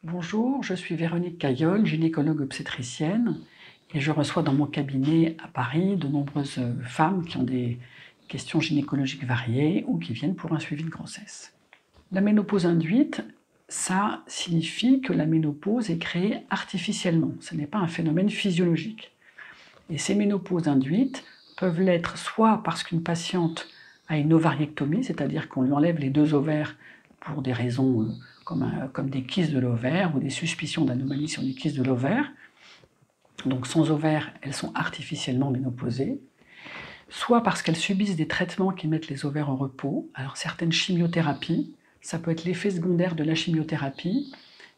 Bonjour, je suis Véronique Caillol, gynécologue obstétricienne et je reçois dans mon cabinet à Paris de nombreuses femmes qui ont des questions gynécologiques variées ou qui viennent pour un suivi de grossesse. La ménopause induite, ça signifie que la ménopause est créée artificiellement, ce n'est pas un phénomène physiologique. Et ces ménopauses induites peuvent l'être soit parce qu'une patiente a une ovariectomie, c'est-à-dire qu'on lui enlève les 2 ovaires pour des raisons comme des kystes de l'ovaire ou des suspicions d'anomalies sur les kystes de l'ovaire. Donc sans ovaires, elles sont artificiellement ménopausées. Soit parce qu'elles subissent des traitements qui mettent les ovaires au repos. Alors certaines chimiothérapies, ça peut être l'effet secondaire de la chimiothérapie,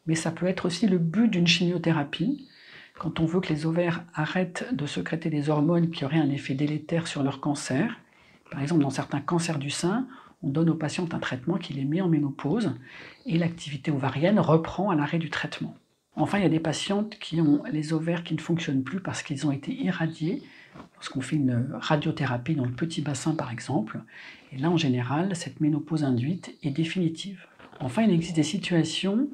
mais ça peut être aussi le but d'une chimiothérapie. Quand on veut que les ovaires arrêtent de sécréter des hormones qui auraient un effet délétère sur leur cancer, par exemple dans certains cancers du sein, on donne aux patientes un traitement qui les met en ménopause et l'activité ovarienne reprend à l'arrêt du traitement. Enfin, il y a des patientes qui ont les ovaires qui ne fonctionnent plus parce qu'ils ont été irradiés, lorsqu'on fait une radiothérapie dans le petit bassin par exemple, et là en général, cette ménopause induite est définitive. Enfin, il existe des situations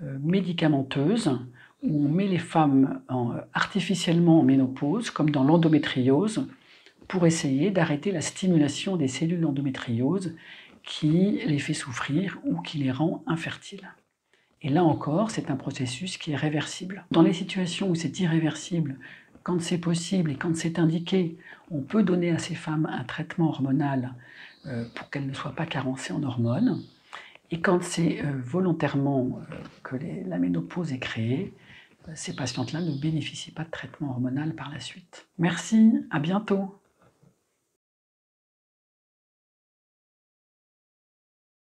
médicamenteuses où on met les femmes artificiellement en ménopause, comme dans l'endométriose, pour essayer d'arrêter la stimulation des cellules d'endométriose qui les fait souffrir ou qui les rend infertiles. Et là encore, c'est un processus qui est réversible. Dans les situations où c'est irréversible, quand c'est possible et quand c'est indiqué, on peut donner à ces femmes un traitement hormonal pour qu'elles ne soient pas carencées en hormones. Et quand c'est volontairement que la ménopause est créée, ces patientes-là ne bénéficient pas de traitement hormonal par la suite. Merci, à bientôt.